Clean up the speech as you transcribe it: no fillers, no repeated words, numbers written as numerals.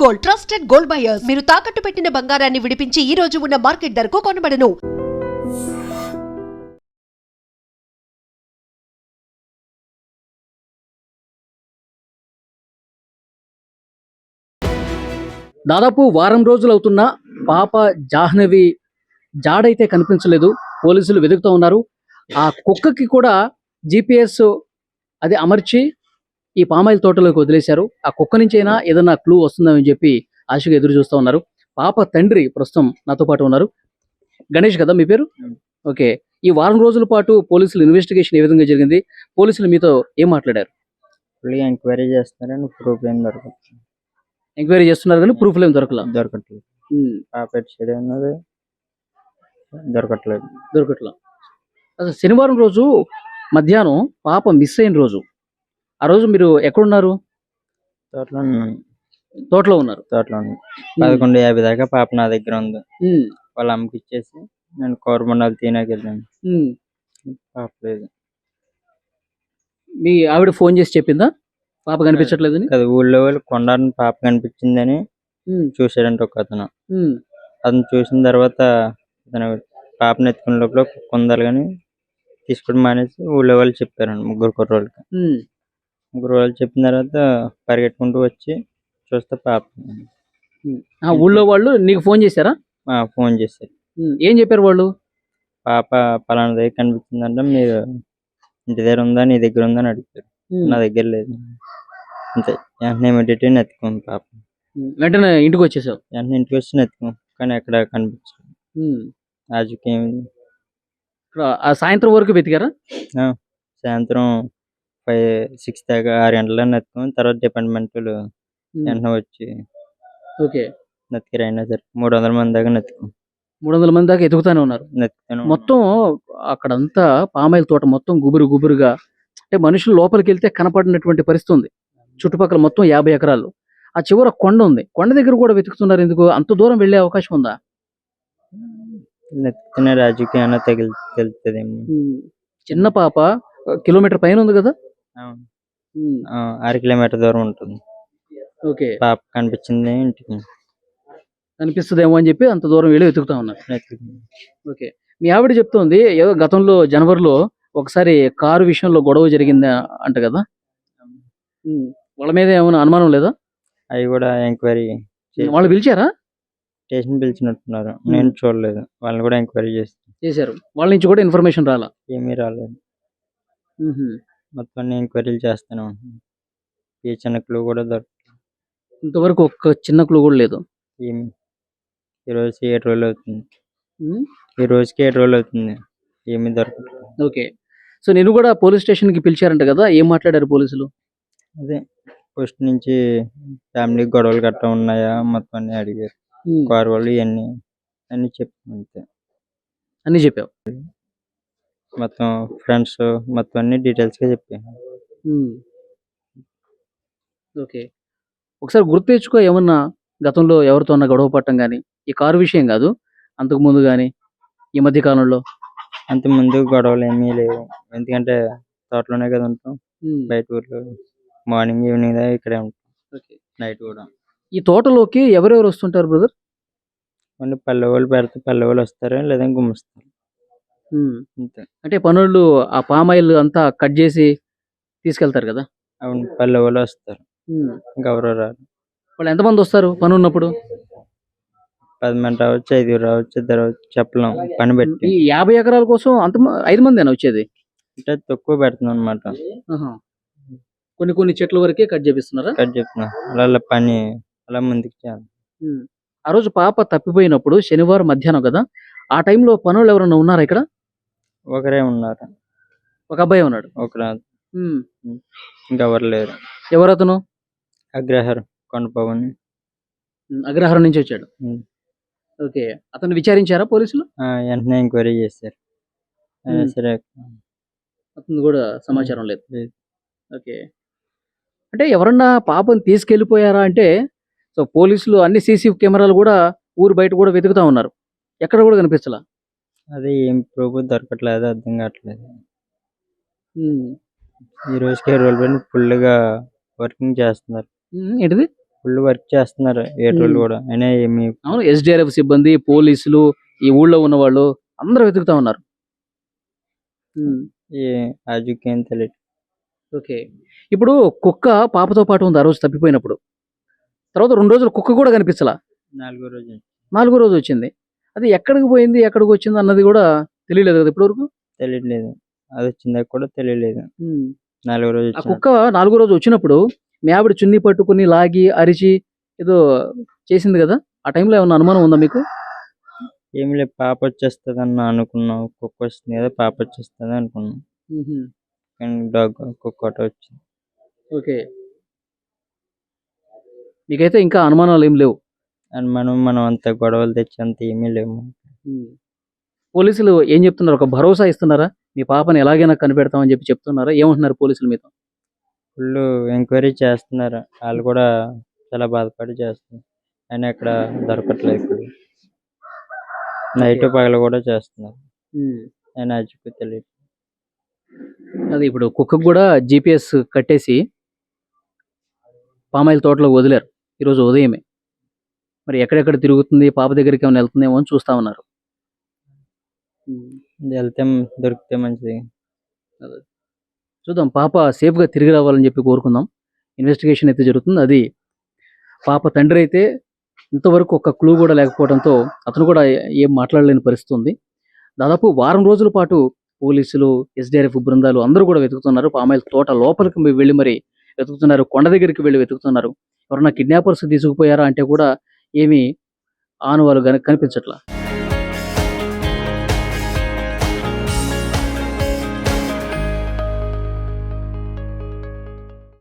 Gold trusted gold buyers. మీరు తాకట్టు పెట్టిన బంగారాన్ని విడిపించి ఈ రోజు ఉన్న మార్కెట్ ధరకు కొనబడను. దాదాపు వారం రోజులు అవుతున్న పాప జాహ్నవి జాడైతే కనిపించలేదు. పోలీసులు వెతుకుతూ ఉన్నారు. ఆ కుక్కకి కూడా GPS అది అమర్చి ఈ పామాయిల్ తోటలోకి వదిలేశారు. ఆ కుక్క నుంచి అయినా ఏదైనా క్లూ వస్తుందని చెప్పి ఆశగా ఎదురు చూస్తూ ఉన్నారు. పాప తండ్రి ప్రస్తుతం నాతో పాటు ఉన్నారు. గణేష్ కదా మీ పేరు? ఓకే. ఈ వారం రోజుల పాటు పోలీసులు ఇన్వెస్టిగేషన్ ఏ విధంగా జరిగింది? పోలీసులు మీతో ఏం మాట్లాడారు? ఎంక్వైరీ చేస్తున్నారని ప్రూఫ్ ఏం దొరకట్లేదు. ఎంక్వైరీ చేస్తున్నారు కానీ ప్రూఫ్లు ఏం దొరకట్లేదు. పాప ఎటు సైడ్ ఉన్నది దొరకట్లేదు. అసలు శనివారం రోజు మధ్యాహ్నం పాప మిస్ అయిన రోజు, ఆ రోజు మీరు ఎక్కడున్నారు? తోటలో ఉన్నారు. 11:50 దాకా పాప నా దగ్గర ఉంది. వాళ్ళ అమ్మకి ఇచ్చేసి నేను కోరమండలు తీనాకి వెళ్ళాను. పాప లేదు. మీ ఆవిడ ఫోన్ చేసి చెప్పిందా పాప కనిపించట్లేదని? అది ఊళ్ళో వాళ్ళు కొండని పాప కనిపించిందని చూసాడంట ఒక అతను. అతను చూసిన తర్వాత అతను పాపను ఎత్తుకునే లోపల కొందరు కానీ తీసుకోవడం మానేసి ఊళ్ళో వాళ్ళు చెప్పారండి. ముగ్గురు వాళ్ళు చెప్పిన తర్వాత పరిగెట్టుకుంటూ వచ్చి చూస్తే పాప. ఊళ్ళో వాళ్ళు నీకు ఫోన్ చేశారా? ఫోన్ చేశారు. ఏం చెప్పారు వాళ్ళు? పాప పలానా దగ్గర కనిపిస్తుందంట, మీరు ఇంటి దగ్గర ఉందా, నీ దగ్గర ఉందా అని అడుగుతారు. నా దగ్గర లేదు అంతే. వెంటనే ఇమీడియట్గా ఎత్తుకోండి పాప. వెంటనే ఇంటికి వచ్చేసావు? వెంటనే ఇంటికి వచ్చి ఎత్తుకో, కానీ ఎక్కడ కనిపించదు. రాజుకేమి సాయంత్రం వరకు వెతికారా? సాయంత్రం 6 దాకా 6 గంటల నెత్తుకుని తర్వాత డిపార్ట్మెంట్ వెంటనే వచ్చి నెత్తికి అయినా సరే 300 మంది దాకా 300 మంది దాకా ఎతుకుతానే ఉన్నారు. మొత్తం అక్కడంతా పామాయిల్ తోట మొత్తం గుబురుగా, అంటే మనుషులు లోపలికి వెళ్తే కనపడినటువంటి పరిస్థితి ఉంది. చుట్టుపక్కల మొత్తం 50 ఎకరాలు. ఆ చివర కొండ ఉంది. కొండ దగ్గర కూడా వెతుకుతున్నారు. ఎందుకు అంత దూరం వెళ్లే అవకాశం ఉందా? నెత్తిన రాజుకి ఏమైనా తెలుస్తుందేమో. చిన్న పాప కిలోమీటర్ పైన ఉంది కదా? 6 కిలోమీటర్ దూరం ఉంటుంది. పాప కనిపించింది ఇంటికి కనిపిస్తుందేమో అని చెప్పి అంత దూరం వెళ్ళి వెతుకుతా ఉన్నారు. ఓకే. మీ ఆవిడ చెప్తోంది ఏదో గతంలో జనవరిలో ఒకసారి కారు విషయంలో గొడవ జరిగింది అంట కదా? వాళ్ళ మీద ఏమైనా అనుమానం లేదా? అవి కూడా ఎంక్వైరీ వాళ్ళు పిలిచారా? స్టేషన్ పిలిచినట్టున్నారు. నేను చూడలేదు. వాళ్ళని కూడా ఎంక్వైరీ చేశారు. వాళ్ళ నుంచి కూడా ఇన్ఫర్మేషన్ రాలా? ఏమీ రాలేదు. మొత్తం ఎంక్వైరీలు చేస్తానే ఉంటున్నాను. ఏ చిన్న క్లూ కూడా దొరకలేదు. ఇంతవరకు ఒక్క చిన్న క్లూ కూడా లేదు. ఈ రోజుకి 7 రోజులు అవుతుంది. ఏమీ దొరకట్లేదు. ఓకే. సో నేను కూడా పోలీస్ స్టేషన్ కి పిలిచారంట కదా, ఏం మాట్లాడారు పోలీసులు? అదే ఫస్ట్ నుంచి ఫ్యామిలీ గొడవలు గట్రా ఉన్నాయా మొత్తం అన్ని అడిగారు. కారు వాళ్ళు ఇవన్నీ అన్ని చెప్పాను. అన్ని చెప్పావు? మొత్తం ఫ్రెండ్స్ మొత్తం అన్ని డీటెయిల్స్ గా చెప్పాను. ఓకే. ఒకసారి గుర్తు తెచ్చుకో, ఏమన్నా గతంలో ఎవరితో గొడవ పట్టడం కానీ, ఈ కారు విషయం కాదు, అంతకు ముందు కానీ ఈ మధ్య కాలంలో? అంత ముందు గొడవలు ఏమీ లేవు. ఎందుకంటే తోటలోనే కదా ఉంటాం. బయట ఊర్లో మార్నింగ్ ఈవినింగ్ దాకా ఇక్కడే ఉంటాం. నైట్ కూడా. ఈ తోటలోకి ఎవరెవరు వస్తుంటారు బ్రదర్? పల్లె వాళ్ళు పెడితే పల్లె వాళ్ళు వస్తారు, లేదా గుమ్మిస్తారు. అంటే పనులు ఆ పామాయిల్ అంతా కట్ చేసి తీసుకెళ్తారు కదా? అవును, పల్లె వాళ్ళు వస్తారు. ఇంకెవరో రారు. వాళ్ళు ఎంతమంది వస్తారు పని ఉన్నప్పుడు? 10 మంది రావచ్చు, 5 రావచ్చు, 2 రావచ్చు, చెప్పలేం పని పెట్టి. ఈ 50 ఎకరాల కోసం అంత 5 మందేనా వచ్చేది? అంటే తక్కువ పెడుతున్నాం అనమాట. కొన్ని చెట్ల వరకే కట్ చేపిస్తున్నారా? కట్ చేస్తున్నా అలా పని అలా ముందుకు చేయాలి. ఆ రోజు పాప తప్పిపోయినప్పుడు శనివారం మధ్యాహ్నం కదా, ఆ టైంలో పనులు ఎవరైనా ఉన్నారా ఇక్కడ? ఒకరే ఉన్నారు. ఒక అబ్బాయి ఉన్నాడు. ఇంకెవరు లేరు. ఎవరతను? అగ్రహారం కొండపవన్. అగ్రహారం నుంచి వచ్చాడు. ఓకే. అతను విచారించారా పోలీసులు? వెంటనే ఎంక్వైరీ చేశారు. సరే, అతను కూడా సమాచారం లేదు. ఓకే. అంటే ఎవరన్నా పాపని తీసుకెళ్లిపోయారా అంటే, సో పోలీసులు అన్ని సీసీ కెమెరాలు కూడా ఊరు బయట కూడా వెతుకుతా ఉన్నారు. ఎక్కడ కూడా కనిపించలా. అదే ఏం ప్రూఫ్ దొరకట్లేదు, అర్థం కావట్లేదు. ఈ రోజుకి 7 రోజులు ఫుల్ గా వర్కింగ్ చేస్తున్నారు. ఏంటిది? ఫుల్ వర్క్ చేస్తున్నారు ఏటోళ్ళు కూడా, అయినా ఏమి అవును, ఎస్డిఆర్ఎఫ్ సిబ్బంది, పోలీసులు, ఈ ఊళ్ళో ఉన్న వాళ్ళు అందరూ వెతుకుతా ఉన్నారు. ఆజుకేం తెలియదు. ఓకే. ఇప్పుడు కుక్క పాపతో పాటు ఉంది ఆ రోజు తప్పిపోయినప్పుడు. తర్వాత 2 రోజులు కుక్క కూడా కనిపించలా. 4వ రోజు నాలుగో రోజు వచ్చింది. అది ఎక్కడికి పోయింది, ఎక్కడికి వచ్చింది అన్నది కూడా తెలియలేదు కదా ఇప్పటివరకు. తెలియట్లేదు, అది వచ్చిందాక కూడా తెలియలేదు. 4వ రోజు ఆ వచ్చిన కుక్క 4గో రోజు వచ్చినప్పుడు మీ ఆవిడ చున్నీ పట్టుకుని లాగి అరిచి ఏదో చేసింది కదా, ఆ టైంలో ఏమన్నా అనుమానం ఉందా మీకు? ఏమి లేదు, పాప వచ్చేస్తుంది అన్న అనుకున్నాం. కుక్క వస్తుంది కదా, పాప వచ్చేస్తుంది అనుకున్నాం. కానీ కుక్క ఒకటి వచ్చింది. ఓకే. మీకైతే ఇంకా అనుమానాలు ఏం లేవు. అని మనం అంత గొడవలు తెచ్చి అంత ఏమీ లేవు. పోలీసులు ఏం చెప్తున్నారు, ఒక భరోసా ఇస్తున్నారా, మీ పాపని ఎలాగైనా కనిపెడతామని చెప్పి చెప్తున్నారా? ఏమంటున్నారు పోలీసులు మీతో? ఫుల్ ఎంక్వైరీ చేస్తున్నారు, వాళ్ళు కూడా చాలా బాధపడి చేస్తున్నారు. అయినా ఎక్కడ దొరకట్లేదు. ఇప్పుడు నైట్ పగలు కూడా చేస్తున్నారు, అయినా అజుకు తెలియదు. అది ఇప్పుడు కుక్కకు కూడా GPS కట్టేసి పామాయిల్ తోటలో వదిలారు ఈరోజు ఉదయమే. మరి ఎక్కడెక్కడ తిరుగుతుంది, పాప దగ్గరికి ఏమైనా వెళ్తుందేమో అని చూస్తా ఉన్నారు. వెళ్తే దొరికితే మంచిది. చూద్దాం, పాప సేఫ్గా తిరిగి రావాలని చెప్పి కోరుకుందాం. ఇన్వెస్టిగేషన్ అయితే జరుగుతుంది. అది పాప తండ్రి అయితే ఇంతవరకు ఒక క్లూ కూడా లేకపోవడంతో అతను కూడా ఏం మాట్లాడలేని పరిస్థితి ఉంది. దాదాపు వారం రోజుల పాటు పోలీసులు, ఎస్డిఆర్ఎఫ్ బృందాలు అందరూ కూడా వెతుకుతున్నారు. పామాయిల్ తోట లోపలికి వెళ్ళి మరి వెతుకుతున్నారు, కొండ దగ్గరికి వెళ్ళి వెతుకుతున్నారు. ఎవరన్నా కిడ్నాపర్స్ తీసుకుపోయారా అంటే కూడా ఏమీ ఆనవాలు కనిపించట్లా.